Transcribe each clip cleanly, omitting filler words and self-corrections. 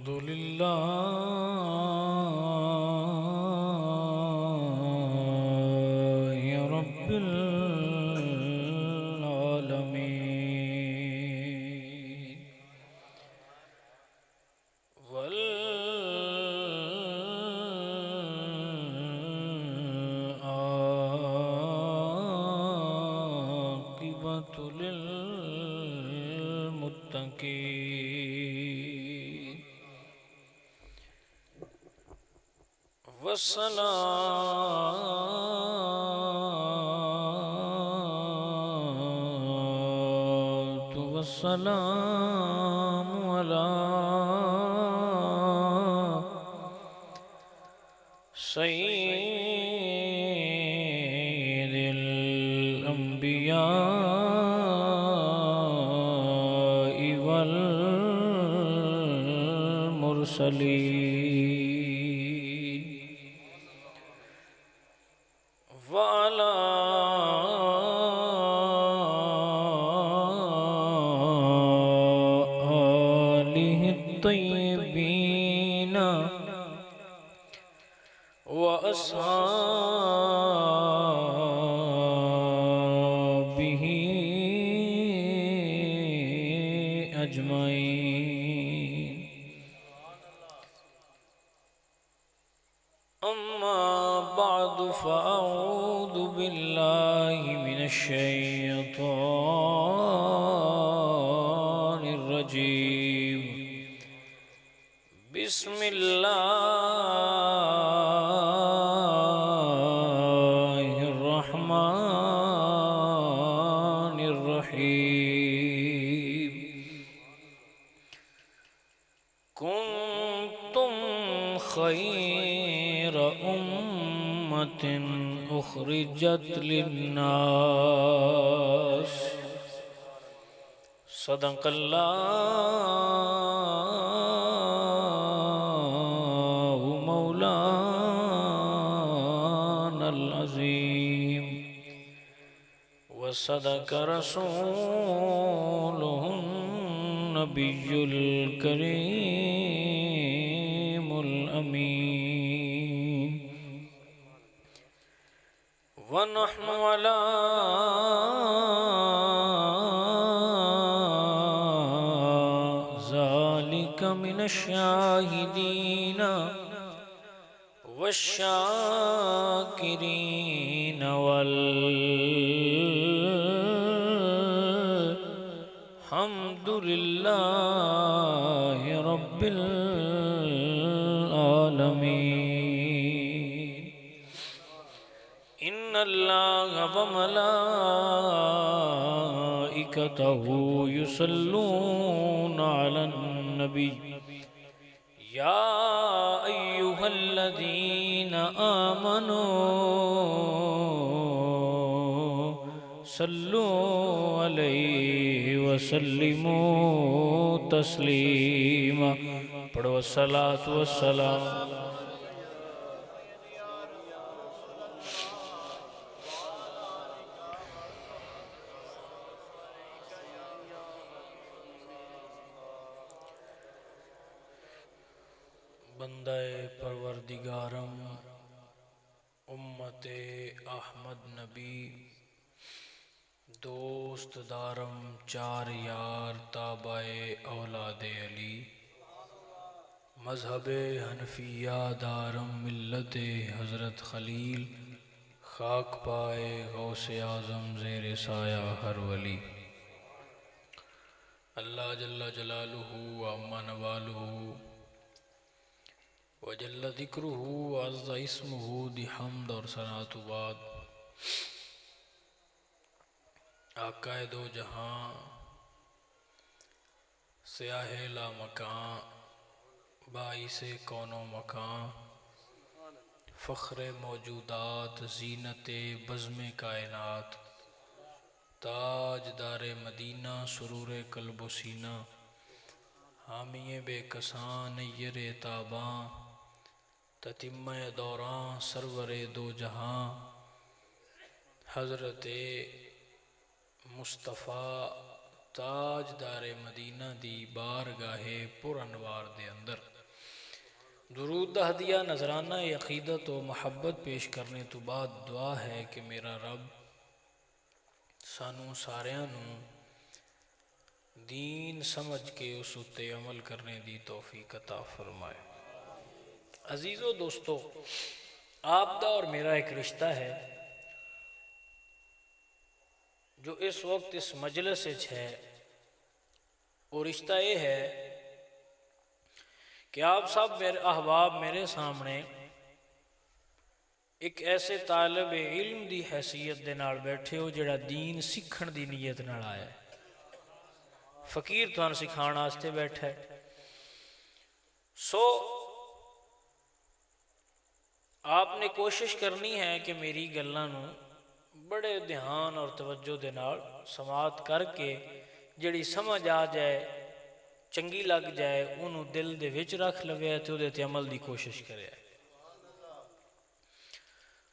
अल्हम्दुलिल्लाहि रब्बिल आलमीन वल आक़िबतु लिल मुत्तक़ीन वस्सलातु वस्सलामु अला सय्यिदिल अंबिया'i वल मुरसलीन व अला आलिहि तय्यबीन व अस्हाबिही अजमईन। अम्मा बअदु फ़अऊज़ु बिल्लाहि मिनश शैतानिर रजीम। बिस्मिल्लाहिर रहमानिर रहीम। कुंतुम खैर उम्मतिन उखरिजत लिन्नास सदक़ल्लाहु मौलानल अज़ीम व सदक़ रसूलुहुन नबियुल करीमुल अमीन व नहनु अला ज़ालिका मिनश शाहिदीन वश्शाकिरीन वल हम्दुलिल्लाहि रब्बिल आलमीन। इन्नल्लाह व मलाइकतहु युसल्लूना अलन नबी या अय्युहल्लज़ीना आमनू सल्लु अलैहि वसल्लिमू तस्लीमा। पढ़ो सलातु वस्सलाम। बंदाए परवरदिगारम उम्मते अहमद नबी दोस्त दारम चार यार ताबाए औलादे अली मजहब हनफिया दारम मिल्लते हज़रत खलील खाक पाए गौसे आज़म ज़ेरे साया हर वली। अल्लाह जल्ला जलालुहु व अम्मा नवालुहु व जल्ला ज़िक्रुहु व अज़्ज़ा इस्मुहु दी हम्द और सनातु बाद। आकाए दो जहां स्याहे ला मकां बाइसे कौनो मकां फ़ख्रे मौजूदात ज़ीनते बज़्मे कायनात ताज दारे मदीना सुरूरे कल्बो सीना हामिये बेकसां नय्यरे ताबां ततिम्मे दौरां सरवरे दो जहां हज़रते मुस्तफ़ा ताजदारे मदीना दी बारगाहे पुर अनवार दे अंदर दुरूद दा हदिया नजराना अकीदत व मुहब्बत पेश करने तो बाद दुआ है कि मेरा रब सानू सारियां नू दीन समझ के उस उत्ते अमल करने दी तौफीक अता फरमाए। अजीज़ो दोस्तों, आपदा और मेरा एक रिश्ता है जो इस वक्त इस मजलिस विच है। वो रिश्ता ये है कि आप सब मेरे अहबाब मेरे सामने एक ऐसे तालब इल्म की हैसियत दे नाल बैठे हो जिहड़ा दीन सीखण दी नीयत नाल आया है। फकीर तुहानू सिखाण वास्ते बैठा है। सो आपने कोशिश करनी है कि मेरी गल्लां नू बड़े ध्यान और तवज्जो दे नाल समात करके जिहड़ी समझ आ जाए, चंगी लग जाए, उन्होंने दिल दे विच रख लवे तो उहदे ते अमल की कोशिश करे।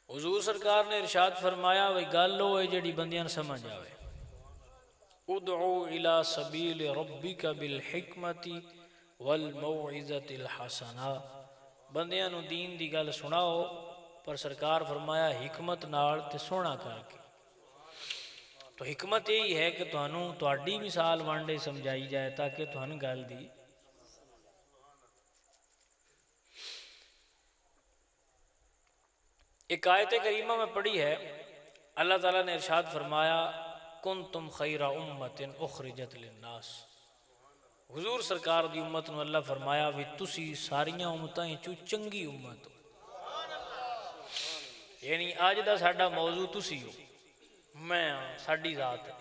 हुजूर सरकार ने इरशाद फरमाया वी गल हो जिहड़ी बंदियां नूं समझ आवे। उदउ इला सबील रब्बिका बिल हिकमति वल मौइज़तिल हसना। बंदियां नूं दीन दी गल सुनाओ, पर सरकार फरमाया हिकमत नाल ते सोहना करके। तो हिकमत यही है कि तुहानू तुहाडी मिसाल वांडे समझाई जाए ताकि तुहानू गल दी एक आयत करीमा में पढ़ी है। अल्लाह ताला ने इरशाद फरमाया कुंतुम खैरा उम्मतिन उखरिजत लिन्नास। हुजूर सरकार दी उम्मत नूं अल्लाह फरमाया भी तुसी सारियां उम्मतां चों चंगी उम्मत हो। यानी अज दा साडा मौजू तुसी हो, मैं साडी जात है।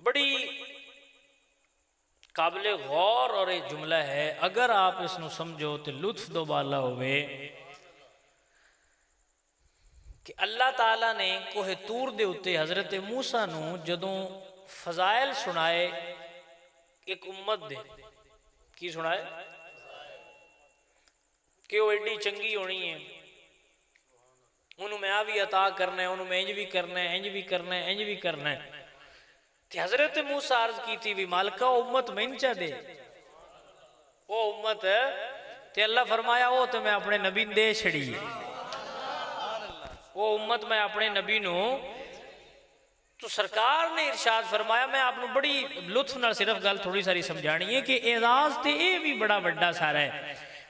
बड़ी काबिले गौर और एक जुमला है, अगर आप इसनों समझो तो लुत्फ दोबाला होवे कि अल्लाह ताला ने कोहे तूर दे उत्ते हजरत मूसा नूं जदों फजाइल सुनाए एक उम्मत दे, की सुनाए कि वो एडी चंगी होनी है, उन्होंने मैं भी अता करना है, उन्होंने इंज भी करना है, इंज भी करना है, इंज भी करना है। तो हजरत मूसा अर्ज की थी भी मालिका उम्मत मैन चा दे, वो उम्मत ते अल्लाह फरमाया वो तो मैं अपने नबी दे छड़ी, वो उम्मत मैं अपने नबी नू। तो सरकार ने इरशाद फरमाया, मैं आपको बड़ी लुत्फ नाल सिर्फ गल थोड़ी सारी समझानी है कि एजाज तो यह भी बड़ा वड्डा सारा है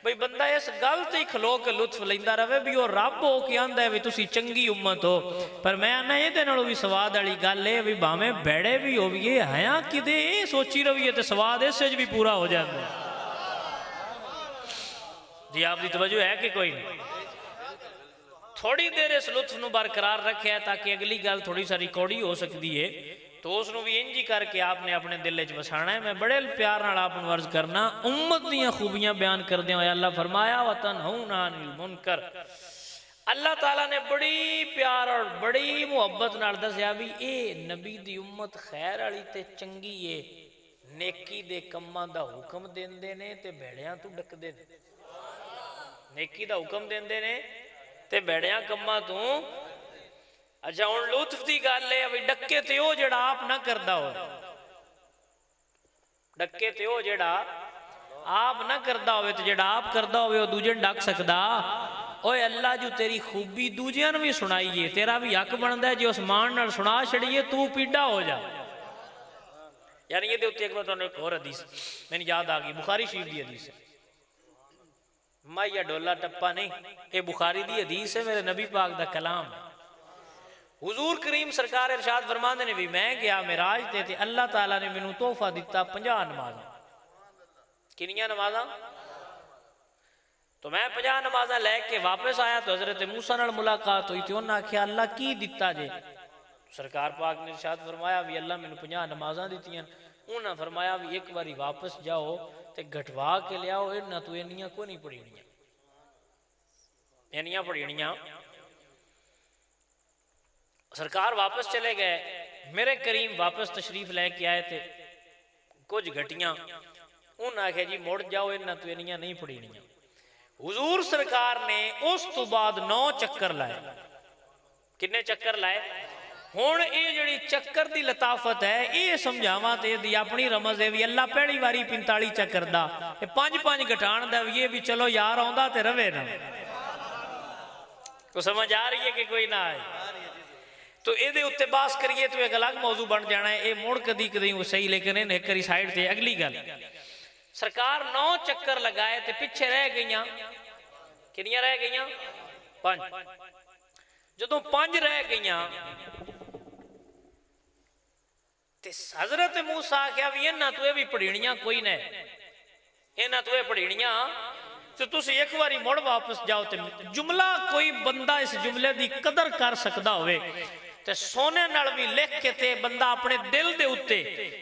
भाई बंदा इस गल ते खलो के लुत्फ लेंदा रहे भी वो रब हो के आंदा है भी तुसी चंगी उम्मत हो। पर मैं आना ये नालों भी स्वाद वाली गल है भी भावें बैड़े भी होविए हया किते सोची रहिए तो स्वाद इस भी पूरा हो जाता है। जी आपकी तवज्जो है कि कोई नहीं? थोड़ी देर इस लुत्फ नूं बरकरार रखे ताकि अगली गल थोड़ी सारी कौड़ी हो सकती है, तो उसनों भी इंज ही करके आपने अपने दिल च वसाना है। मैं बड़े प्यार नाल आपनूं अर्ज करना, उम्मत दीयां खूबियां बयान करदे होए अल्लाह फरमाया वतनहौना अनिल मुनकर। अल्लाह ताला ने बड़ी प्यार और बड़ी मुहब्बत नाल दस्या भी ये नबी दी उम्मत खैर वाली ते चंगी है, नेकी दे कम्मां दा हुक्म देंदे ने ते भेड़ियां तों डकदे ने। नेकी दा हुक्म देंदे ने ते भेड़ियां कम्मां तों। अच्छा हुण लुत्फ की गल है भी डके ते ओ जिहड़ा आप ना करदा हो, डके ते ओ जिहड़ा आप ना करदा होवे ते जिहड़ा आप करदा होवे ओ दूजे नूं डक सकदा? ओए अल्लाह जो तेरी खूबी दूजियां नूं भी सुनाईए, तेरा भी हक बनदा है जे उस मान नाल सुना छड़िए तू पीड़ा हो जा। यानी ये उत्ते एक मैं तुहानूं एक होर हदीस मैनूं याद आ गई, बुखारी शरीफ की हदीस है। माइया डोला टप्पा नहीं, ये बुखारी दी हदीस है, मेरे नबी पाक दा कलाम। हुजूर करीम सरकार इरशाद फरमांदे ने भी मैं गया मिराज ते अल्लाह ताला ने मैनू तोहफा दिता 50 नमाज़ां। किनियां नमाज़ां? तो मैं 50 नमाज़ां लैके वापस आया तो हजरत मूसा नाल मुलाकात हुई, तो उन्हें आख्या अल्लाह की दिता जे? सरकार पाक ने इरशाद फरमाया भी अल्लाह मैनू 50 नमाज़ां दित्तियां। उन्हें फरमाया भी एक बारी वापस जाओ तो घटवा के लियाओ, इन्हां तू इन्नियां को नहीं पढ़ियां, इन्नियां पढ़ियां। सरकार वापस चले गए, मेरे करीम वापस तशरीफ लैके आए थे कुछ घटियां। उन्हें आख्या जी मुड़ जाओ, इन्हां तू इन्नियां नहीं पढ़ियां। हुजूर सरकार ने उस तो बाद 9 चक्कर लाए। कितने चक्कर लाए? हुण ये जिहड़ी चक्कर दी लताफत है ये समझावां ते इहदी अपनी रमज है भी अल्लाह पहली वारी 45 चक्कर दा 5-5 घटाण दा भी ये भी चलो यार आउंदा ते रवे ना। तो समझ आ रही है कि कोई ना आए? तो ये उत्ते बास करिए तो एक अलग मौजू बन जाना है। ये मुड़ कदी कदी सही, लेकिन एक करी साइड से अगली गल। सरकार 9 चक्कर लगाए तो पिछे रह गई किनियां रह गई? 5। जदों 5 रह गई ते हजरत मूसा आख्या भी इन्हां तो भी पढ़ीणियां कोई ने, इन्हां तो पढ़ीणियां तो तुसी एक बारी मुड़ वापस जाओ। ते जुमला कोई बंदा इस जुमले की कदर कर सकता होवे ते सोने नाल भी लिख के ते बंदा अपने दिल दे उत्ते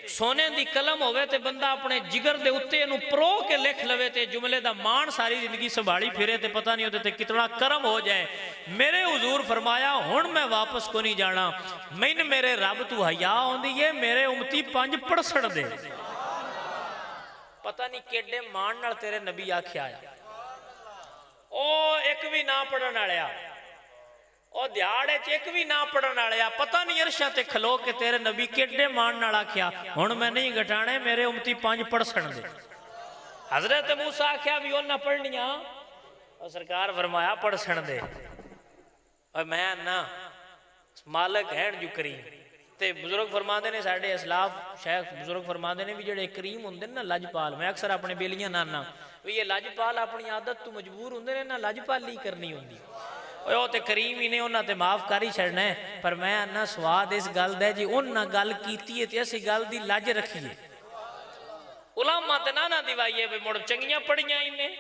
सोने दी कलम होवे ते बंदा अपने जिगर दे उत्ते इनू प्रो के लिख लवे ते जुमले दा मान सारी जिंदगी संभाली फिरे ते पता नहीं होते कितना कर्म हो जाए। मेरे हुजूर फरमाया हुण मैं वापस को नहीं जाना, मैन मेरे रब तू हया आउंदी है, मेरे उम्मती 5 पढ़सण दे। पता नहीं केडे मान नाल तेरे नबी आख्या ओ एक भी ना पढ़न वालिया, और दिहाड़े च एक भी ना पढ़न वालिया, पता नहीं अरशा ते खलो के तेरे नबी केडे मान नाल आख्या हुण मैं नहीं घटाने, मेरे उम्मती 5 पढ़सण दे। हजरत मूसा आख्या भी उन्हां पढ़नियां, और सरकार फरमाया पढ़सण दे। और मैं ना मालिक है जो करीम ते बुजुर्ग फरमाते ने साडे असलाफ शेख बुजुर्ग फरमाते ने भी जेडे करीम होंदे ना लजपाल, मैं अक्सर अपने बेलियां नाना भी ये लजपाल अपनी आदत तो मजबूर होंदे ने ना लजपाली करनी होंदी, वो तो करीम ही ने उन्होंने तो माफ कर ही छड़ना है। पर मैं ना स्वाद इस गल दा जी उन्हें गल की तो असी गल की लज रखीए। उलामा तो ना दिवाइए भी मुड़ चंगियां पढ़ियां इन्हें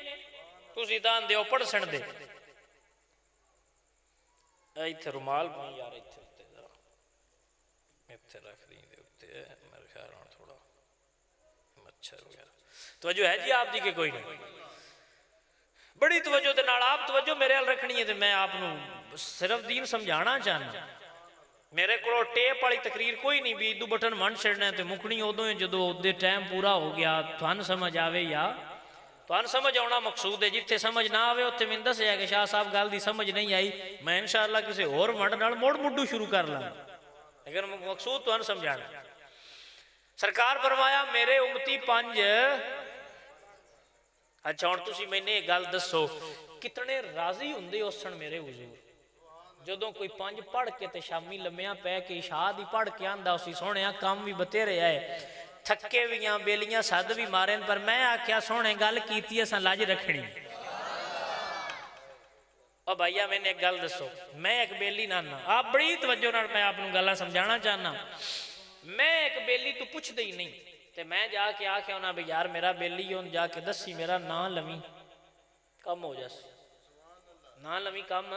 तुसी तां दे पढ़सण दे। इत्थे रुमाल पाई यार, इत्थे इत्थे रख दी उत्ते मेरे ख्याल नाल थोड़ा मच्छर वगैरह तवज्जो है जी आप दी के कोई नहीं? बड़ी तवज्जो दे नाल आप तवज्जो मेरे हाल रखनी है। तो मैं आपनू सिर्फ दीन समझाना चाहना, मेरे को टेप वाली तकरीर कोई नहीं भी इदू बटन मन छड़ना तो मुकनी उदों जो उदे टाइम पूरा हो गया थान समझ आवे या थान समझ आना मकसूद है। जिथे समझ ना आवे उत्थे मैनूं दस्सिया कि शाह साहब गल दी समझ नहीं आई, मैं इंशाअल्लाह किसी होर वंड नाल मुड़ मुड्डू शुरू कर लां, लेकिन मकसूद तुहानूं समझाना। सरकार फरमाया मेरे उम्मती 5। अच्छा हुण तुसीं मैनूं इह गल दसो कितने राजी हुंदे उस मेरे हुजूर जदों कोई 5 पढ़ के ते शामी लम्मिया पै के इशा दी पढ़ के आंदा उसी सोहणिया काम भी बतेरे आए, थके भी बेलियां सद भी मारे, पर मैं आख्या सोहणे गल कीती असां लज रखनी। और भैया मैंने एक गल दसो, मैं एक बेली नाना आप बड़ी तवज्जो नाल मैं आपनूं गल्लां समझाना चाहना। मैं एक बेली तू पुछदे ही नहीं ते मैं जाके आख्या उन्हां भी यार मेरा बेली उन जाके दसी मेरा नां लवी कम हो जास, ना लवी कम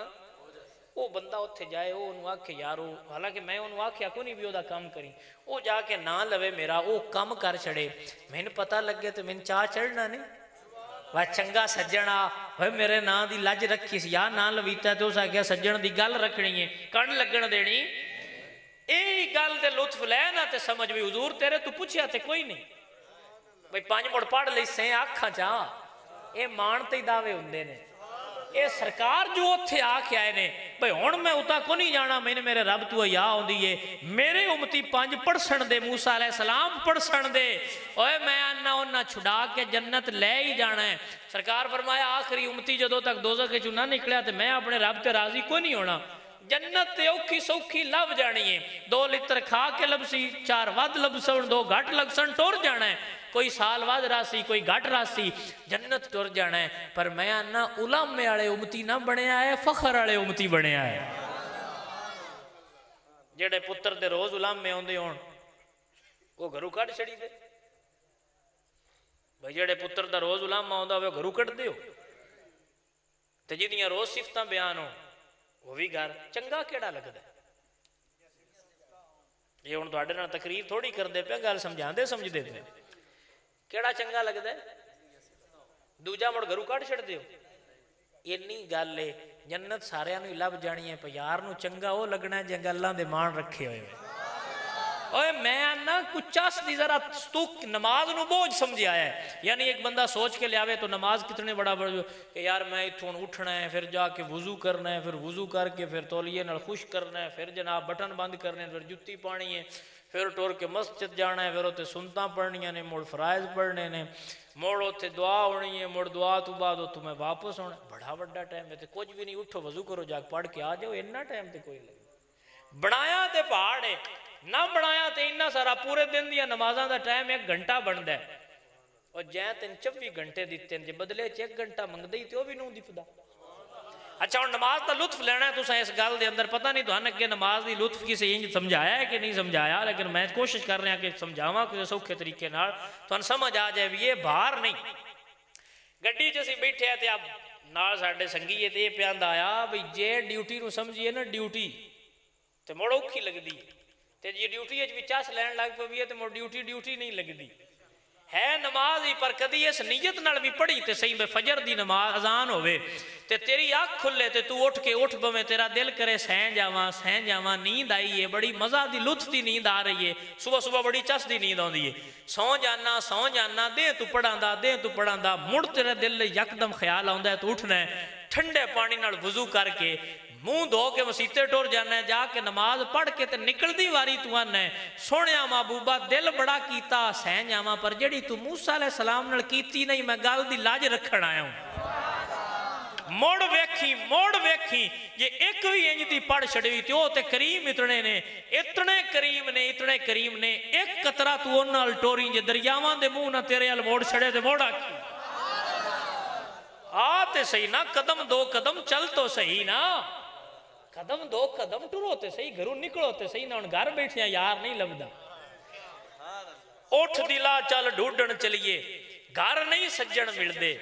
वो बंदा उत्थे जाए वो उन्होंने आखे यार वो, हालांकि मैं उन्होंने आख्या को नहीं भी वह काम करी, वो जाके ना लवे मेरा वो कम कर छड़े, मैनूं पता लगे तो मैनूं चाह चढ़ना नहीं वह चंगा सज्जन आ भाई मेरे नां दी लज रखी सी यार ना लवीता तो उस आख्या सज्जन दी गल रखनी है कण लगन देनी। यही गल दे लुत्फ लै ना ते समझ भी हुजूर तेरे तू पुछया ते कोई नहीं भाई 5 मुड़ पढ़ लई से आखा चा ये मानते दावे हुंदे ने। ये सरकार जो उत्थे आके आए ने भाई हुण मैं उता को नहीं जाना, मैंने मेरे रब तू हया आउंदी है, मेरे उम्मती 5 पढ़सण दे, मूसा अलैहिस्सलाम पढ़सण दे, ओए मैं आना उन्हां छुड़ा के जन्नत ले ही जाना है। सरकार फरमाया आखिरी उम्मती जदों तक दोज़ख चों ना निकलिया तो मैं अपने रब ते राजी को नहीं होना, जन्नत ते औखी सौखी लभ जानी है, 2 लित्र खा के लभसी 4 वध लभसन 2 घट लगसन टुर जाना है, कोई साल वध रासी कोई घट रासी जन्नत टुर जाना है। पर मैं आना उलामे वाले उम्मती ना बनया है, फखर वाले उम्मती बनया है। जेड़े पुत्र दे रोज उलामे आउंदे होण वो घरों कढ छड़ी दे, भाई जेड़े पुत्र दा रोज उलामा आउंदा होवे घरों कढदे हो, ते जिहदियां रोज सिफतां बयान हो वो भी घर चंगा केड़ा लगदा। ये हुण तुहाडे नाल तकरीर थोड़ी करदे पे गल समझांदे समझदे पे केड़ा चंगा लगदा दूजा मुड़ घरों कढ छड़दे हो, इन्नी गल है जन्नत सारियां नूं लभ जानी है, पर यार नूं चंगा वो लगना जे गल्लां दे मान रखे होए। ओए मैं ना कुछ चस दी जरा तू नमाज नू बोझ समझ आया है। यानी एक बंदा सोच के लियावे तो नमाज कितने बड़ा कि यार मैं इथों उठना है, फिर जाके वुजू करना है, फिर वुजू करके फिर तौलिए नाल खुश करना है, फिर जनाब बटन बंद करने, फिर जुत्ती पानी है, फिर टुर के मस्जिद जाना है, फिर उत्ते सुनता पढ़निया ने, मुड़ फराइज पढ़ने ने, मुड़ उत्ते दुआ होनी है, मुड़ दुआ तो बाद तुम्हें वापस होना। बड़ा बड़ा टाइम है, तो कुछ भी नहीं, उठो वजू करो, जाके पढ़ के आ जाओ, इन्ना टाइम तो कोई लगे। बनाया तो पहाड़ है ना, बनाया तो इन्ना सारा पूरे दिन दिया नमाजा का टाइम 1 घंटा बनता है, और जै तेन 24 घंटे दिते जे बदले 1 घंटा मंगते ही तो भी नहीं दिखता। अच्छा हम नमाज का लुत्फ लेना है, तुसा इस गल के अंदर पता नहीं तुहानू अगे नमाज की लुत्फ किसी इंज समझाया है कि नहीं समझाया, लेकिन मैं कोशिश कर रहा कि समझावा किसी सौखे तरीके नाल तुहानू समझ आ जाए भी ये बाहर नहीं। गड्डी च असीं बैठे तो आप नाल साडे संगी है, तो यह प्यादा आया भी जे ड्यूटी नू समझिए ना ड्यूटी तो मुड़ औखी लगती है, तो जे ड्यूटी भी चस लैन लग पवी है तो मुड़ ड्यूटी ड्यूटी नहीं लगती है। नमाज ही पर कदी इस नीयत नाल भी पढ़ी तो सही, फजर की नमाज अजान होवे ते तेरी अख खुले तो तू उठ के उठ पवे, तेरा दिल करे सह जावा, नींद आई है, बड़ी मजा की लुत्फ की नींद आ रही है, सुबह सुबह बड़ी चस की नींद आती है, सौ जाना दे तू पढ़ांदा मुड़ तेरे दिल यकदम ख्याल आता है तू उठना है, ठंडे पानी नाल वजू करके मुंह धो के मसीते टुर जाना है, जाके नमाज पढ़ के ते निकलदी वारी तू आना है सोहणिया महबूबा दिल बड़ा कीता सह जावा, पर जेड़ी तू मूसा अलैहि सलाम नाल कीती नहीं, मैं गल दी लाज रखण आया हूं। मोड़ वेखी ये एक भी इंज दी पढ़ छड़ी तो ते करीम इतने ने, इतने करीम ने एक कतरा तू उन्हां नाल टोरी जे दरियावां दे मुंह ना तेरे अल मोड़ छड़े ते मोड़ आखी आ ते सही ना, कदम 2 कदम चल तो सही ना, कदम 2 कदम टुरो ते सही, घरों निकलो ते सही ना, हुण घर बैठिया यार नहीं लभदा। उठ दिला चल ढूंढण चलिए, घर नहीं सज्जन मिलदे,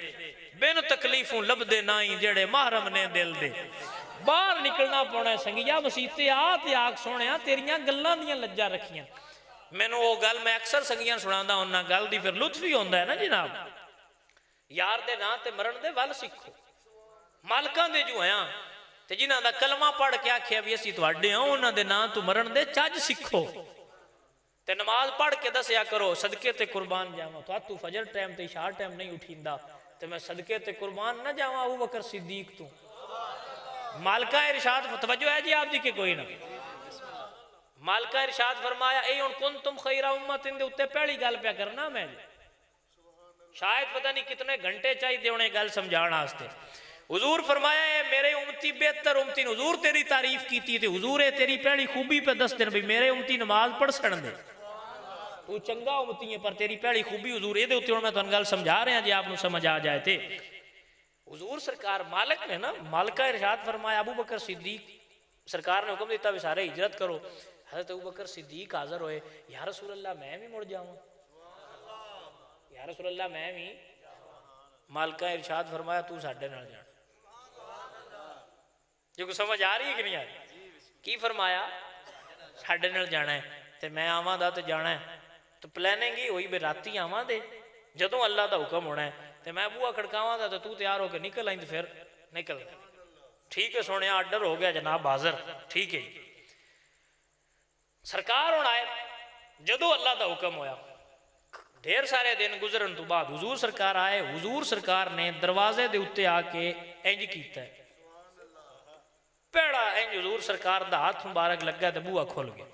बिन तकलीफों लभदे नाई जेड़े महरम ने दिल दे। बाहर निकलना पौना संगिया मसीते आ ते आख सोहणिया तेरियां गल्लां दियां लज्जा रखियां। मैनू वो गल मैं अक्सर संगियां सुणांदा हुन्ना, गल दी फिर लुत्फ ही होंदा है ना जनाब। यार दे नां ते मरण दे वल सिखो, मालकां दे जो आया ते जिन्हां दा कलमा पढ़ के आखिया भी असीं तुहाडे हां, उन्हां दे नां तू मरण दे चज सिखो ते नमाज पढ़ के दसिया करो, सदके ते कुर्बान जावां तो तू फजर टाइम ते इशा टाइम नहीं उठींदा ते मैं सदके ते कुर्बान ना जावां अबू बकर सिद्दीक तू। मालका इरशाद तवज्जो है जी आप जी के कोई ना, मालका इरशाद फरमाया ए हुण कुंतुम खैरा उम्मतिन दे उत्ते पहली गल पे करना मैं, शायद पता नहीं कितने घंटे चाहिए उन्हें गल समझाने वास्ते। हुजूर फरमाया है मेरे उम्मती बेहतर उम्मती, हुजूर तेरी तारीफ की थी, हुजूर है तेरी पहली खूबी पे दस दिन भी मेरे उम्मती नमाज पढ़ सकन दे, तू चंगा उम्मती है पर तेरी पहली खूबी हुजूर ये उत्ते मैं तुहानू गल समझा रहा जी आपको समझ आ जाए थे। हुजूर सरकार मालिक ने ना, मालिका इरशाद फरमाया अबू बकर सिद्दीक सरकार ने हुक्म दिता भी सारे हिजरत करो। हजरत अबू बकर सिद्दीक हाजिर होए, या रसूल अल्लाह मैं भी मुड़ जाऊँ, या रसूल अल्लाह मैं भी। मालिका इरशाद फरमाया तू साडे नाल जाना। जो कुछ समझ आ रही है कि नहीं आ रही? की फरमाया साडे नाल जाना है, तो मैं आवां दा तो जाना है, तो प्लैनिंग ही हुई भी राती आवां दे, जदों अल्लाह का हुक्म होना है तो मैं बूआ खड़कावां दा तो तू तैयार होकर निकल आई, तो फिर निकल। ठीक है सोने आर्डर हो गया जनाब हाजिर, ठीक है। सरकार हुण आए, जदों अल्लाह का हुक्म होया ढेर सारे दिन गुजरन तो बाद हुजूर सरकार आए। हुजूर सरकार ने दरवाजे के उत्ते आके इंज किया, पेड़ा इंज हुजूर सरकार का हाथ मुबारक लगा तो बूआ खुल गया।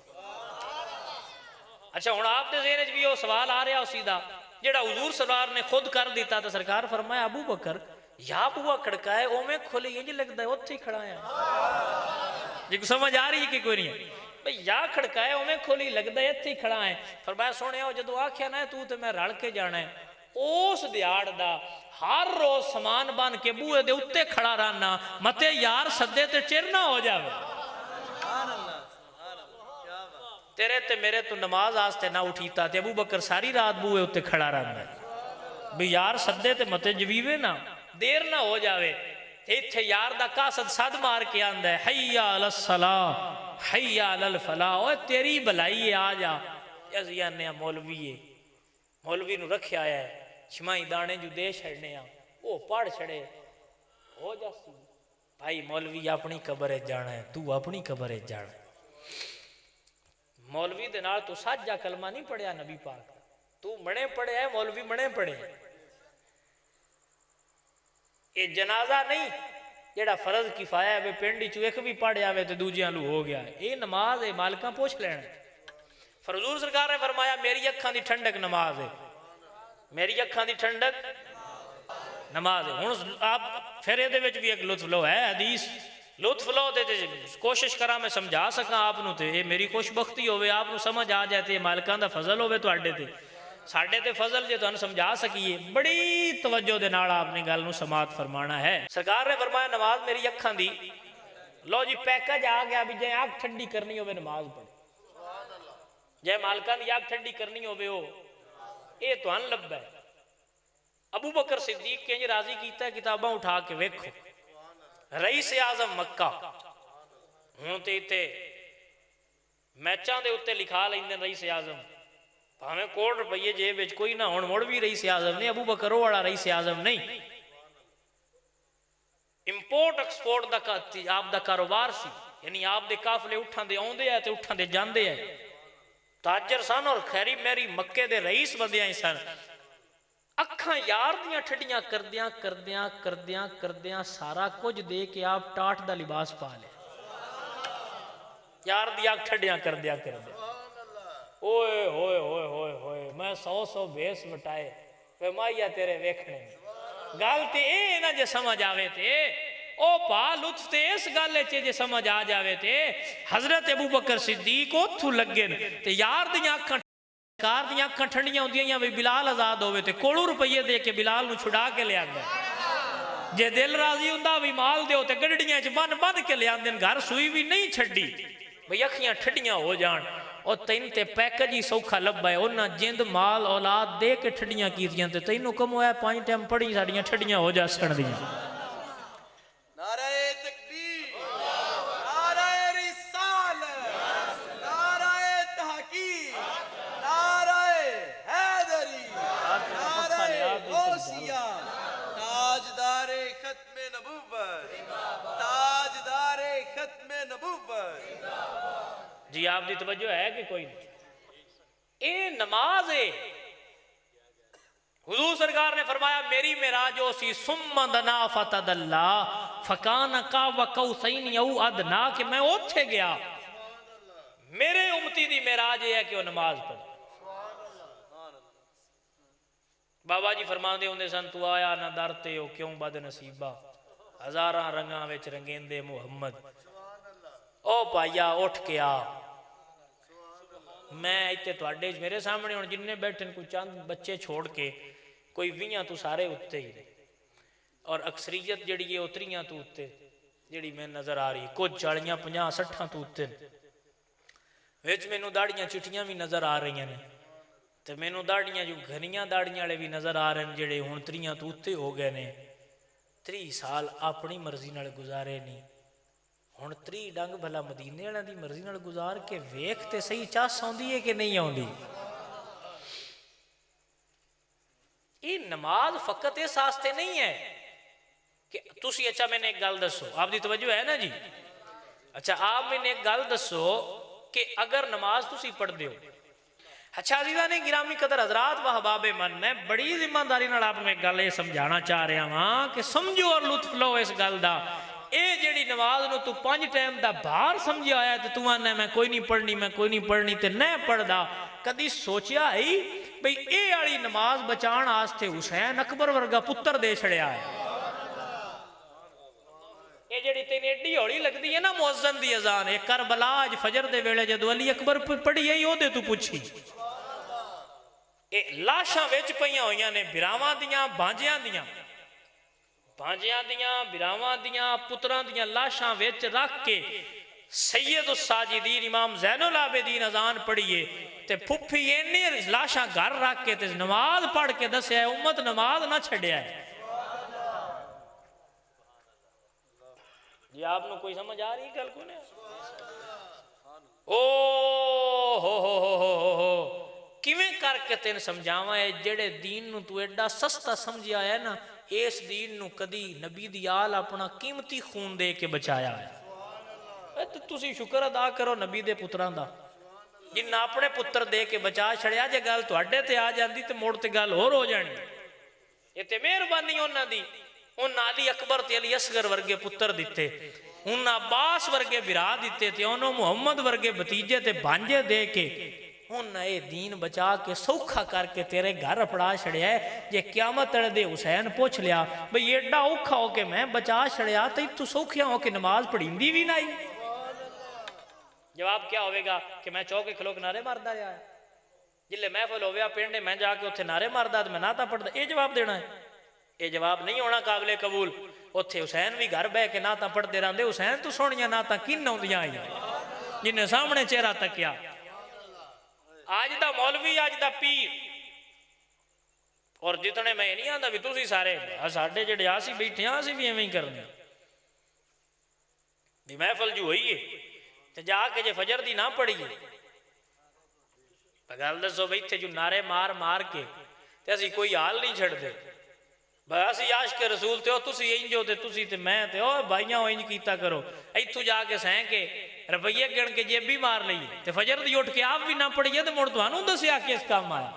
अच्छा हुण आपके ज़हन भी वो सवाल आ रहा उसी का जेड़ा हुजूर सरकार ने खुद कर दिता, तो सरकार फरमाया अबू बकर या बूआ खड़काए ओवें खुली इंज लगता है उत्थे ही खड़ा है। जी समझ आ रही है कि कोई नहीं भाई, या खड़काए ओवें खोली लगता है इत्थे ही खड़ा है। फरमाया सोने जो आख्या ना तू तो मैं रल के जाना है, उस दिहाड़ दा हर रोज समान बन के बूहे दे उत्ते खड़ा रहना, मते यार सदे ते चिर ना हो जावे, तेरे ते मेरे तो नमाज आस्ते ना उठीता ते अबू बकर सारी रात बूहे उत्ते खड़ा रहना भी यार सदे ते मते जवीवे ना, देर ना हो जावे। इत्थे यार दा कासद सद मार के आंदा है हैया अलस सलाह हैया अलल फलाह, ओए तेरी भलाई है आ जा। असीं आने मौलवी है, मौलवी नूं रखिया है छमाई दाने जो दे छड़ने वो पढ़ छड़े हो जासी। भाई मौलवी अपनी कबर जाना है, तू अपनी कबर जाना है। मौलवी दे नाल तू साझा कलमा नहीं पढ़िया नबी पाक, तू मने पढ़िया है, मौलवी मने पढ़े। ये जनाजा नहीं जेड़ा फर्ज किफाया है, पिंड चू एक भी पढ़ आवे तो दूजिया लू हो गया। ये नमाज है, मालिका पूछ लेना। फिर हुजूर सरकार ने फरमाया मेरी अखां दी ठंडक नमाज है, मेरी अखां दी ठंडक नमाज है। हुण आप फिर ये भी एक लुत्फ लो है हदीस, लुत्फ लो दे कोशिश करा मैं समझा सका आपनू, ते ये मेरी खुशबख्ती होवे, आपनू समझ आ जाए, तो मालिकां दा फजल होवे तुहाडे ते, साडे ते फजल जे तुहानू समझा सकीए। बड़ी तवज्जो दे नाल आपने गल नू समात फरमाना है। सरकार ने फरमाया नमाज मेरी अखां दी। लो जी पैकेज आ गया भी, जे आग ठंडी करनी होवे नमाज पढ़े, जे मालिकां दी आग ठंडी करनी होवे हो ये तुहानू लब्भा है। अबू बकर सिद्दीक के राजी कीता, किताबां उठा के वेखो, रईस आजम मक्का, हूँ तो इतने मैचों के उत्ते लिखा लेंगे रईस आजम, भावें कोट रुपये जेब में कोई ना, हुण मुड़ भी रईस आजम नहीं, अबू बकर वाला रईस आजम नहीं। इंपोर्ट एक्सपोर्ट का आप दा कारोबार सी, यानी आप दे काफले उठां दे आउंदे है ते उठां दे जांदे है। ताजर सन और खैरी मेरी मक्के दे रईस बंदियां ही सन। अखां यार दियां ठड्डियां करदियां करदियां करदियां करदियां सारा कुछ दे के आप टाट दा लिबास पा लिया। यार दी अख ठड्डियां करदियां करदियां ओए होए होए होए होए मैं 100 भेस मटाए वे माइया तेरे वेखने में। गल ते ए ना जे समझ आवे ते ओ पा लुत्फ ते इस गल च जे समझ आ जावे ते हजरत अबू बकर सिद्दीक ओथू लगे ते यार दियां अखां कार दी अखां ठंडियां होंदियां भी बिलाल आजाद होवे ते करोड़ों रुपये दे के बिलाल नू छुड़ा के ले आंदा। जे दिल राजी हुंदा भी माल दिओ ते गड्डियां च बन बन के ले आंदे, घर सुई भी नहीं छड्डी भई अखियां ठंडियां हो जान। और तेन ते पैकेज ही सौखा लब्भा है, उन्हां जिंद माल औलाद दे के ठंडियां कीतियां ते तैनू कम होया 5 टाइम पढ़ी साडियां ठंडियां हो जा सकण दियां। नारे तकबीर, नारे रिसालत, नारे तहकीक, नारे हैदरी, नारे गौसिया, ताजदारे खत्मे नबूवत, ताजदारे खत्मे नबूवत। जी आप दी तवज्जो है कि कोई नहीं? ए नमाज है। हुजूर सरकार ने फरमाया मेरी मेराजो सी सुम्मा दना फतदल्ला फकान का वकौसैन औ अदना, कि मैं ओथे गया। मेरे उम्मती दी मेराज है कि वो नमाज पढ़े। बाबा जी फरमाते होंदे सन तू आया ना दरते हो क्यों बद नसीबा, हजारां रंगां विच रंगेंदे मुहम्मद। ओ भाईया उठ के आ, मैं इतने तुहाडे मेरे सामने हुण जिन्ने बैठे कोई चंद बच्चे छोड़ के कोई 20 तो सारे उत्ते ही ने, और अक्सरीयत जिहड़ी है उतरियां तो उत्ते जिहड़ी मैं नज़र आ रही, कुछ 40 50 60 तो उत्ते विच मैनू दाड़ियां चिट्टियां भी नज़र आ रही ने, तो मैनू दाड़ियां जो घनियां दाड़ियां वाले भी नज़र आ रहे हैं जिहड़े हुण 30 तो उत्ते हो गए ने। 30 साल अपनी मर्जी नाल गुजारे नहीं, हुण 30 डंग भला मदीने वालों की मर्जी नाल गुजार के वेख ते सही चस आउंदी है कि नहीं आउंदी। ये नमाज फकत इस वास्ते नहीं है कि तुसी, अच्छा मैंने एक गल दसो, आपकी तवज्जो है ना जी? अच्छा आप मैंने एक गल दसो कि अगर नमाज तुसी पढ़ते हो, अच्छा अजीज़ा ने गिरामी कदर हजरात व हबाबे मन, मैं बड़ी जिम्मेदारी नाल आपको एक गल समझाना चाह रहा हाँ कि समझो और लुत्फ लो इस गल का। ये जेड़ी नमाज नू तू 5 टाइम का बाहर समझिया आया तो तू आना मैं कोई नहीं पढ़नी, मैं कोई नहीं पढ़नी, तो न पढ़दा। कदी सोचिया ही बई ये वाली नमाज बचाने वास्ते हुसैन अकबर वर्गा पुत्र दे छड़िया है। ये जेड़ी तेन एडी हौली लगती है ना मुअज्जिन दी अजान, एक करबला अज फजर दे वेले जदों अली अकबर पढ़ी आई ओदे तू पुछी, ये लाशां विच पईयां होईयां ने, बिरावां दियां भांजियां दियां, भांजियां दियां बिरावां दियां पुत्रां दियां लाशां विच रख के सैयद उस साजिदीन इमाम ज़ैनुल आबिदीन अजान पढ़िए ते फुफी इन्नी लाशां घर रख के ते नमाज पढ़ के दसिया उम्मत नमाज ना छड्डिया है। जी आपको कोई समझ आ रही गल को ने? ओ हो किवें करके तेन समझावा है जेड़े दीन नू तू एडा सस्ता समझिया है ना, इस दीन नू कदी नबी दी आल अपना कीमती खून दे के बचाया है। तो तुसी शुक्र अदा करो नबी दे पुत्रां दा, जिन्ना अपने पुत्र दे के बचा छड़िया, जे गल तुहाडे ते आ जाती तो मुड़ ते गल होर हो जानी। ये ते मेहरबानी उन्हां दी। उन्हां अली अकबर ते अली असगर वर्गे पुत्र दिते, उन्हां अब्बास वर्गे बिरा दिते ते उन्होंने मुहम्मद वर्गे भतीजे ते भांजे दे के उन्हां ये दीन बचा के सौखा करके तेरे घर अपड़ा छड़िया है। जे क्यामत दे हुसैन पूछ लिया बई एडा औखा हो के मैं बचा छड़िया तो तू सौखिया हो के नमाज पढ़ींदी भी नहीं, जवाब क्या होगा कि मैं चौके खलो के नारे मारदा रहा है, जिले महफिल होया पिंड मैं जाके उत्थे नारे मारदा तो मैं नाता पढ़दा। ये जवाब देना है? ये जवाब नहीं होना काबिले कबूल। उत्थे हुसैन भी घर बह के नाता पढ़ते रहते। हुसैन तू सोहणियां नाता किन आउंदियां आईयां, जिन्हें सामने चेहरा तकिया। आज दा मौलवी, आज दा पीर, और जितने मैं नहीं आंदा भी तुसी सारे साडे जिहड़े आसी बैठे आसी भी एवें ही करने भी महफिल जो होई है ते जाके जे फजर दी ना पढ़ीए गल दसो बई इत्थे जो नारे मार मार के ते असी कोई हाल नहीं छड्डदे। असी आशिक रसूल ते तुसी इंज हो ते तुसी ते मैं ते ओ भाइयां इंज कीता करो। इत्थों जाके सह के रुपये गिण के जेबी मार लईए ते फजर दी उठ के आप भी ना पढ़िए ते मुड़ तुहानूं दसिया कि इस काम आया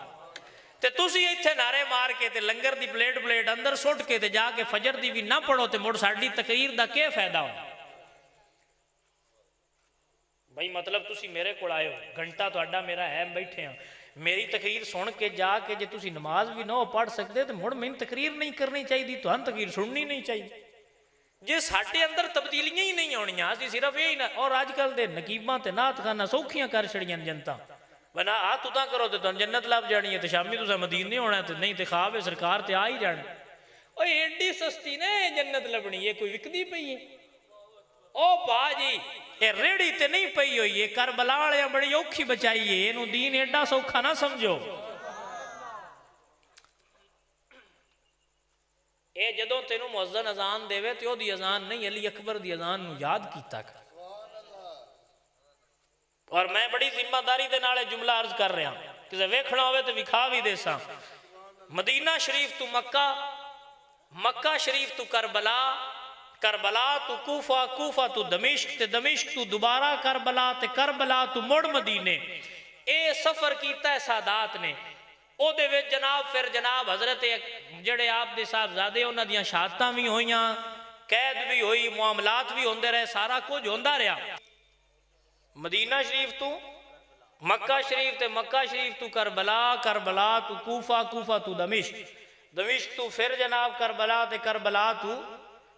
ते तुसी इत्थे नारे मार के ते लंगर दी प्लेट प्लेट अंदर सुट के ते जाके फजर दी भी ना पढ़ो ते मुड़ साडी तकरीर दा क्या फायदा हो भाई। मतलब तुसी मेरे को आए हो, घंटा तुहाडा मेरा है, बैठे हैं, मेरी तकरीर सुन के जाके जे तुसी नमाज भी ना हो पढ़ सकते तो मुड़ मैनूं तकरीर नहीं करनी चाहिए, तुहानूं तकरीर सुननी नहीं चाहिए। जे साडे अंदर तब्दीलियां ही नहीं आउणियां, असीं सिर्फ यही ना। और अजकल दे नकीबां ते नात खाना सौखियां कर छड़ियां जनता, बना आ तुदा करो तो तुहानूं जन्नत लभ जानी है, तो शामी तुसां मदीने होना तो नहीं तो ख्वाब है सरकार ते आ ही जाना। ओए एडी सस्ती ने जन्नत लभनी, ये कोई विकदी पई है? ओ भाजी ये रेड़ी ते नहीं पई हुई है, करबला वाले बड़ी औखी बचाई है, इनू दीन एडा सौखा ना समझो। ये जदों तेनू मुअज्जिन अजान देवे ते ओदी अजान नहीं, अली अकबर दी अजान नू याद कीता कर। और मैं बड़ी जिम्मेदारी दे नाल जुमला अर्ज कर रहा, किसे वेखना होवे तो विखा भी देसा। मदीना शरीफ तू मक्का, मक्का शरीफ तू करबला, करबला तू कूफा, कूफा तू दमिश्क, ते दमिश्क तू दोबारा करबला, ते करबला तू मुड़ मदीने। ए सफर कीता है सादात ने। ओदे विच जनाब फिर जनाब हजरत जड़े आप दे साहबजादे उन्हां दियां शहादतां भी होईयां, कैद भी होई, मामलात भी होंदे रहे, सारा कुछ होंदा रहा। मदीना शरीफ तू मक्का शरीफ, ते मक्का शरीफ तू करबला, करबला तू कूफा, कूफा तू दमिश्क, दमिश्क तू फिर जनाब करबला, ते करबला तू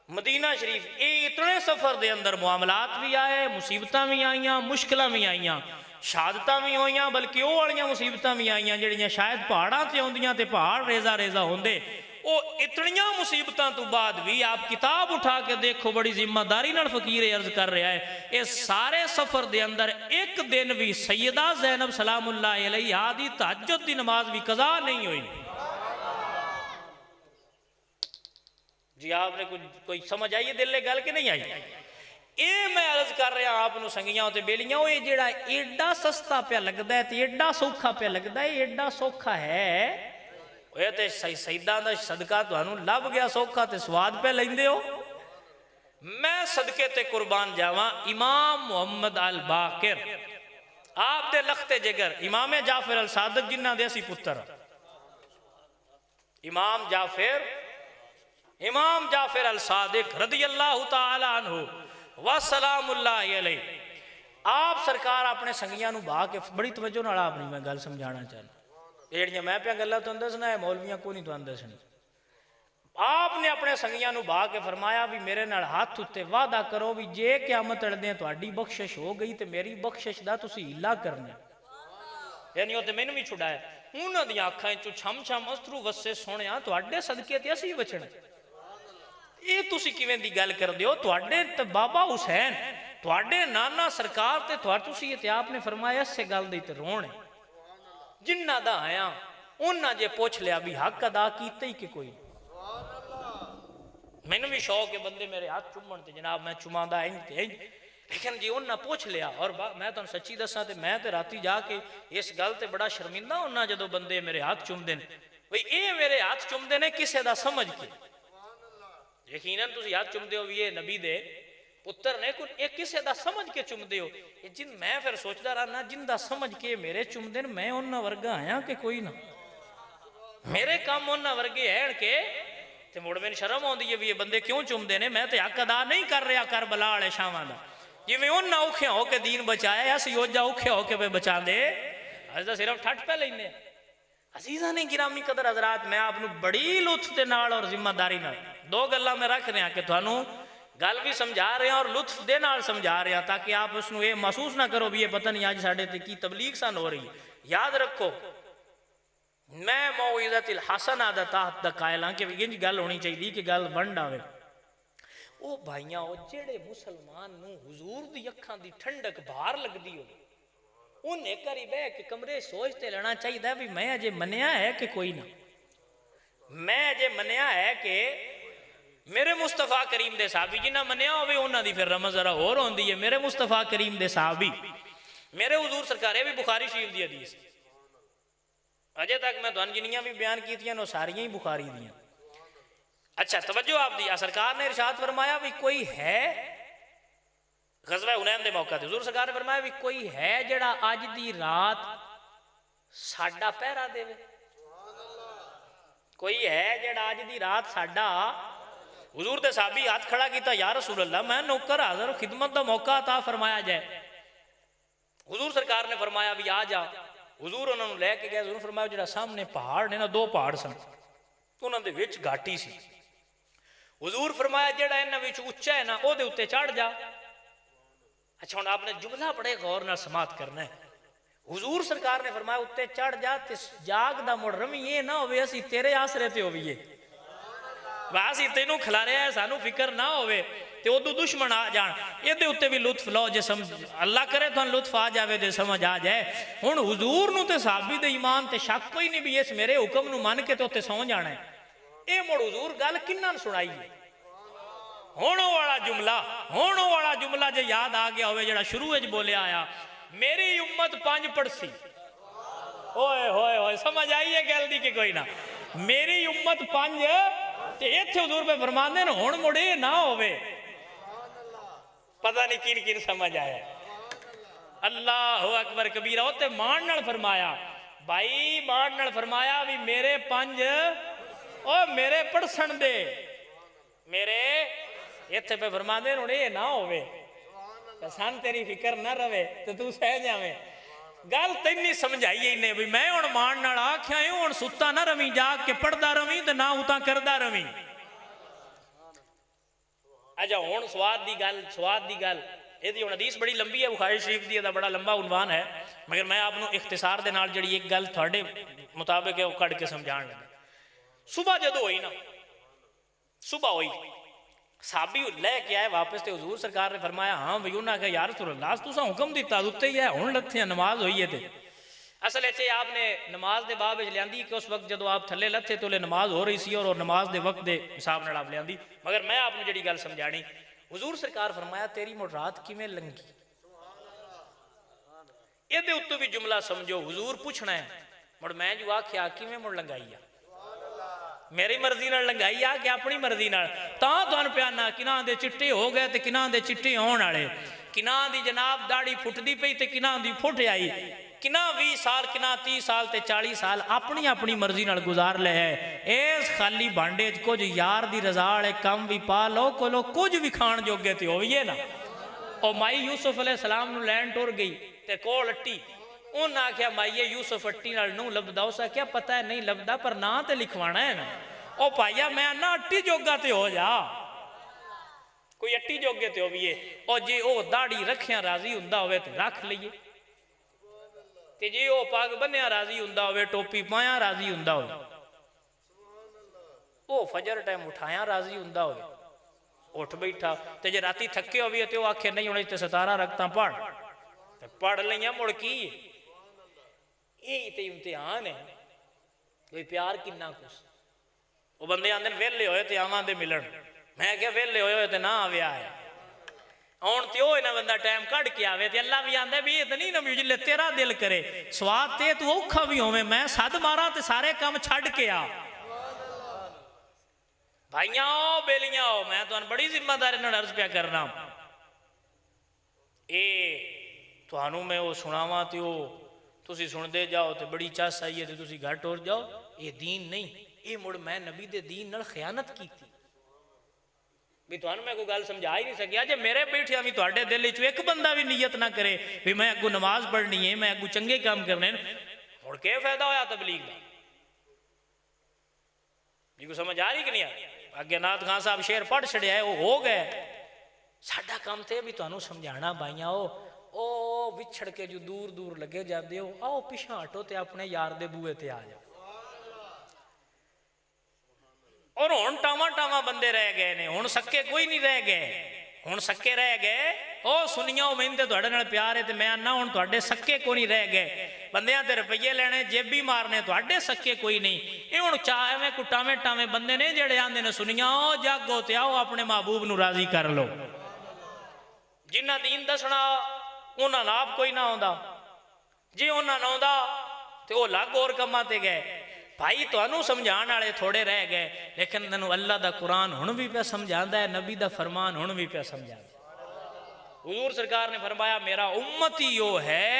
मदीना शरीफ। ये इतने सफर दे अंदर मामलात भी आए, मुसीबत भी आईयां, मुश्किल भी आईयां, शहादत भी होईयां, बल्कि वो वाली मुसीबत भी आईयां जिहड़ियां शायद पहाड़ां ते आउंदियां ते पहाड़ रेजा रेजा होंदे। वो इतनियां मुसीबतों तो बाद भी आप किताब उठा के देखो, बड़ी जिम्मेदारी नाल फकीर अर्ज कर रहा है, इस सारे सफर दे अंदर एक दिन भी सैयदा ज़ैनब सलामुल्लाह अलैहा दी तहज्जुद दी नमाज भी कज़ा नहीं हुई। जी आपने कुछ कोई समझ आई है दिल गल के नहीं आई? ये मैं अर्ज कर रहा आप संगियां ते बेलियां, ये जेड़ा एडा सस्ता पे लगता है, एडा सौखा पे लगता है, एडा सौखा है, ये तो शहीदां दा सदका तुहानूं लभ गया सौखा, ते स्वाद पे लैंदे हो। मैं सदके ते कुर्बान जावां, इमाम मुहम्मद अल बाकिर आप दे लखते जिगर, इमाम जाफर अल सादिक जिन्हां दे असी पुत्र, इमाम जाफर अल सादिक रदी अल्लाह तआला अन्हु व सलामुल्लाह अलैहि। आप सरकार अपने संगियां नूं बहा के बड़ी तवज्जो नाल आपनी मैं गल समझाना चाहना, जेहड़ियां मैं पिया गल्लां तुहानूं दसना है मौलवियां को नहीं तुहानूं दसनी। आपने अपने संगियां नूं बहा के फरमाया भी मेरे नाल हाथ उत्ते वादा करो भी जे क़यामत अड़दे तुहाडी बख्शिश हो गई ते मेरी बख्शिश दा तुसीं हीला करना, यानी वो ते मैनूं भी छुड़ाया। उन्हां दी अखां चों छम छम अश्रू वसे, सोहणिया तुहाडे सदके ते असीं बचना। ये तुसी किवें दी गल करदे हो? तुहाडे ते बाबा हुसैन, तुहाडे नाना सरकार ते तुसी ते आपने फरमाया इस गल दी ते रोण है। जिन्ना दा आया उन्ना जे पुछ लिया भी हक अदा कीते ही कि कोई। मैनू भी शौक है बंदे मेरे हाथ चुमन ते जनाब मैं चुमांदा इंज ते इंज, लेकिन जी उन्ना पुछ लिया। और मैं तुहानूं सच्ची दसां ते मैं ते राती जाके इस गल ते बड़ा शर्मिंदा हुन्ना जदों बंदे मेरे हाथ चुमदे ने, बई ये मेरे हाथ चुमदे ने किसे दा समझ के। यकीनन तुसीं हाथ चुमदे हो भी ये नबी दे पुत्र ने एक किसे दा समझ के चुमदे हो ये जिन मैं फिर सोचदा रहा जिंदा समझ के मेरे चुमदे मैं उन्हां वर्गा आया कि कोई ना मेरे काम उन्हां वर्गे है के ते मुड़ मैनूं शर्म आउंदी है भी ये बंदे क्यों चुमदे ने मैं तो हक अदा नहीं कर रहा करबला वाले शावां दा जिवें उन्हां औखे होके दीन बचाया असीं ओजा औखे होके पे बचांदे असीं तां सिर्फ ठट पे लैंदे अजीज़ां ने गिरामी कदर हज़रात मैं आपनूं बड़ी लुत्फ दे नाल और जिम्मेदारी नाल दो गल्लां मैं रख रहा कि तुहानूं गल भी समझा रहे हैं और लुत्फ दे नाल समझा रहे हैं ताकि आप उसनूं ये महसूस ना करो भी ये पता नहीं अज साडे ते की तबलीग सन हो रही है। याद रखो मैं मौइज़तिल हसना दा तहत दा कायल हां कि इंज गल होनी चाहिए कि गल वंड आवे ओ भाइयां ओ जेड़े मुसलमान नूं हुजूर दी अखां दी ठंडक बाहर लगदी हो उन्हें करी बह के कमरे सोचते लेना चाहिए भी मैं अजे मनिया है कि कोई ना मैं अजे मनिया है कि मेरे मुस्तफा करीम दे साहबी जिन्हें मनिया होवे उन्हां दी फिर रमज जरा होर होंदी है मेरे मुस्तफा करीम दे साहबी मेरे हुजूर सरकार भी बुखारी शरीफ दी हदीस अजे तक मैं तुहानूं जिन्नियां भी बयान कीतियां ने सारियां ही बुखारी दियां। अच्छा तवज्जो आप दी सरकार ने इरशाद फरमाया भी कोई है गज़वा हुनैन दे मौके ते हुजूर सरकार ने फरमाया भी कोई है जेड़ा अज दी रात साडा पहरा देवे कोई है जेड़ा अज दी रात साडा हुजूर दे साहबी हाथ खड़ा किया या रसूल अल्लाह मैं नौकर हाज़र खिदमत का मौका अता फरमाया जाए हुजूर सरकार ने फरमाया भी आ जा हुजूर उन्होंने लैके गए हुजूर फरमाया जेड़ा सामने पहाड़ ने ना दो पहाड़ सन उन्हां दे विच घाटी सी हुजूर फरमाया जेड़ा इन्हां विच उच्चा है ना ओहदे उत्ते चढ़ जा। अच्छा हुण आपने जुमला बड़े गौर नाल समात करना है हुजूर सरकार ने फरमाया उत्ते चढ़ जा ते जाग दा मुड़ रवी ये ना होवे असीं तेरे आसरे ते होवीए वासी तेनू खिलारे है सानू फिक्र ना होवे ते उदू दुश्मन आ जान इहदे उत्ते भी लुत्फ लो जे समझ अल्लाह करे तुहानूं लुत्फ आ जावे ते समझ आ जाए हुण हुजूर नूं ते साहबी दे ईमान ते शक कोई नहीं भी इस मेरे हुक्म नूं मन के ते उत्ते सौ जाना है ये मुड़ हुजूर गल किन्नां नूं सुणाई है हुण वाला जुमला जे याद आ गया होवे जेड़ा शुरू विच बोलिया आया मेरी उम्मत 5 पढ़सी ओए होए होए समझ आई है गल दी कि कोई ना मेरी उम्मत 5 ते इत्थे हुजूर पे फरमांदे ने हुण मुड़े ना होवे पता नहीं किन किन समझ आया अल्लाह अकबर कबीरा ते मान नाल फरमाया भाई मान नाल फरमाया भी मेरे 5 ओ मेरे पढ़सन दे मेरे इत्थे पे फरमांदे हुण ये ना होवे सन तेरी फिक्र ना रवे तो तू सह जावे गल तैनी समझाई इन्हें भी मैं हुण मान नाल आख्या हुण सुता ना रवी जाग के पढ़दा रवी ते ना उतां करदा रवी। अच्छा हुण स्वाद दी गल इहदी हुण हदीस बड़ी लंबी है बुखारी शरीफ दी इहदा बड़ा लंबा उन्वान है मगर मैं आपनूं इख्तिसार दे नाल जिहड़ी एक गल तुहाडे मुताबिक है वो कढ के समझाण लगा। सुबह जदों होई ना सुबह होई साहबी लैके आए वापस तो हुजूर सरकार ने फरमाया हाँ भाई उन्हें आख्या यार रसूलल्लाह तुसां हुक्म दिता उत्ते ही है हुण लथे नमाज होई है ते असल इत्थे आपने नमाज दे बाब विच लियांदी कि उस वक्त जदों आप थल्ले लथे तो नमाज हो रही सी और नमाज दे वक्त दे हिसाब नाल आप लियांदी मगर मैं आपनूं जिहड़ी गल समझाणी हुजूर सरकार फरमाया तेरी मुड़ रात किवें लंघी इहदे उत्तों भी जुमला समझो हुजूर पुछना है मुड़ मैं जो आख्या किवें मुड़ लंघाई आ मेरी मर्जी नाल लंघाई आ कि अपनी मर्जी नाल तां तुहानूं प्याना किनां दे चिट्टे हो गए ते किनां दे चिट्टे होण वाले किनां दी जनाब दाढ़ी फुटदी पई ते किनां दी फुट आई किना 20 साल किना 30 साल ते 40 साल अपनी अपनी मर्जी नाल गुजार ले है इस खाली भांडे च कुछ यार दी रजा वाले कम भी पा लो कोलो कुछ भी खाण जोगे ते होईए ना ओ माई यूसुफ अलैहि सलाम नूं लैण टुर गई ते कोल अट्टी उन्हें आख्या माइए यूसुफ अट्टी नाल नूं लभदा उस आख्या पता है नहीं लभदा पर ना ते लिखवाना है ना ओ भाईया मैं ना अट्टी जोगा ते हो जा कोई अट्टी जोगे ते होवीए और जे ओ दाढ़ी रखिया राजी हुंदा होवे ते रख लईए ते जे ओ पग बन्निया राजी हुंदा होवे टोपी पाया राजी हुंदा होवे ओ फजर टाइम उठाया राजी हुंदा होवे उठ बैठा ते जे राती थके होवे ते ओ आखे नहीं हुण इत्ते 17 रखता पढ़ लिया मुड़ की यही तो इम्तिहान है कोई प्यार किन्ना कुछ वो बंदे आंदे वेले होए ते आवांदे मिलन मैं क्या वेले होए ते ना आव्या है आउण ते ओए ना बंदा टाइम कढ के आवे ते अल्लाह भी आंदा भी इतनी ना जिल्ले तेरा दिल करे स्वाद ते तू औखा भी होवे मैं सद मारा ते सारे काम छड्ड के आ भाइयां बेलियां मैं तुहानूं बड़ी जिम्मेदारी नाल अर्ज पिया करना ਇਹ ਤੁਹਾਨੂੰ मैं वो सुनावा तो वो तुसी सुनते जाओ तो बड़ी चस आई है तो तुसी घर टुर जाओ। ये दीन नहीं, ये मुड़ मैं नबी दे दीन नाल खयानत की थी। भी तुहानू मैं कोई गल समझा ही नहीं सकिया जे मेरे बैठिया भी तुहाडे दिल च एक बंदा भी नीयत ना करे भी मैं अगू नमाज पढ़नी है, मैं अगू चंगे काम करने, हुण क्या फायदा होया तबलीग का? जी को समझ आ रही कि नहीं आ रही? अगे नाथ खान साहब शेर पढ़ छड़िया है, वो हो गए। साडा काम ते भी तुहानू समझाना भाइया ओ विछड़ के जो दूर दूर लगे जाते हो, आओ पिछा हटो ते अपने यार दे बूहे ते आ जाओ। और हुण टावा टावा बंदे रह गए ने, हुण सक्के कोई नहीं रह गए। हुण सक्के रह गए ओ सुनिया मैनूं ते तुहाडे नाल प्यार है ते मैं आना हुण तुहाडे सक्के कोई नहीं रह गए। बंदियां ते रुपये लेने जेबी मारने, तुहाडे सक्के कोई नहीं। ये हुण चाह एवें कुटावे टावे बंदे ने जेड़े आंदे ने सुनिया ओ जागो ते आओ अपने महबूब नूं राजी कर लो। जिन्ना दीन दसना उन्हां नाल आप कोई ना आउंदा, जे उन्हां नाल आउंदा ते ओ अलग होर कम्मां ते गए। भाई तुहानू समझाने वाले थोड़े रह गए, लेकिन तैनू अल्लाह दा कुरान हुण भी पे समझांदा है, नबी दा फरमान हुण भी पे समझांदा। हुजूर सरकार ने फरमाया मेरा उम्मती वो है,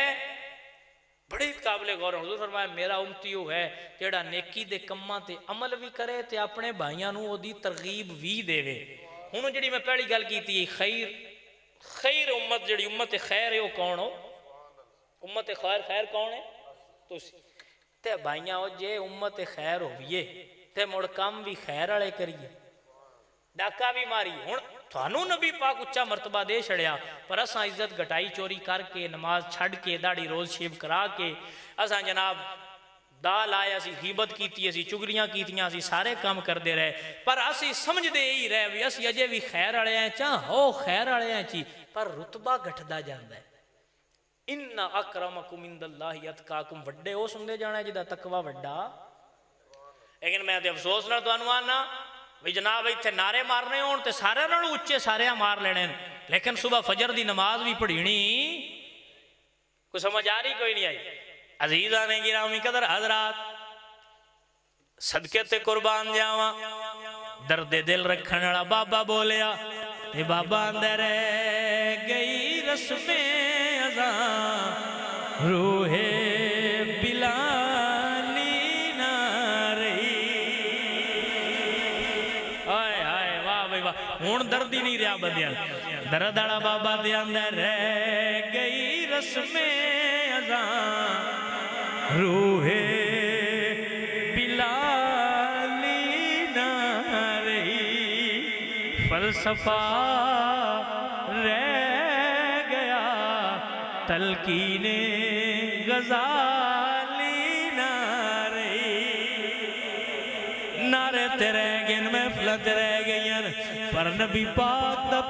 बड़े काबिले गौर। हुजूर फरमाया मेरा उम्मती वो है जेड़ा नेकी दे कम्मां ते अमल भी करे ते अपने भाइयां नू ओदी तरगीब भी देवे। हुण जिहड़ी मैं पहली गल कीती खैर खैर उम्मत, जिहड़ी उम्मत खैर है वो कौन हो? उम्मत खैर खैर कौन है? तुसी ते भाइयां जे उम्मत खैर होइए ते मुड़ काम भी खैर वाले करिए, डाका भी मारिए। हुण थानू नबी पाक उच्चा मरतबा दे छड़िया, पर असां इज्जत घटाई चोरी करके नमाज छड़ के दाढ़ी रोज शेव करा के असां जनाब दाल आए, असी गीबत कीती, असी चुगलियां कीतियां, असी सारे काम करते रहे, पर असी समझते ही रहे भी असी अजे भी खैर वाले हैं, चाह हो खैर वाले हैं ची, पर रुतबा घटदा जांदा है। इन्ना अक्रमकुम इंदल्लाहि अतकाकुम, वड्डे उस हुंदे जाना जिदा तकवा वड्डा। लेकिन मैं तो अफसोस नाल तुहानू आना भी जनाब इत्थे नारे मारने होण ते सारे नालों उच्चे सारे मार लेने, लेकिन सुबह फजर दी नमाज भी पढ़ीनी कोई समझ आ रही कोई नहीं आई। अजीजा ने गिरामी कदर हजरात, सदके ते कुर्बान जावा, दर्दे दिल रखने वाला बाबा बोलिया, ते बाबा अंदर गई रस्मे अज़ा रूहे बिलाली ना रही। हाय हाय वाह भाई वाह, हुण दर्द ही नहीं रहा बंदियां, दर्द वाला बाबा दे अंदर रह गई रस्मे अज़ा रूहे बिलाली ना रही। फलसफा रह गया तलकीने गजाली ना रही। नारे ते रह गए, महफिल ते रह गई, पर नबी पाक दा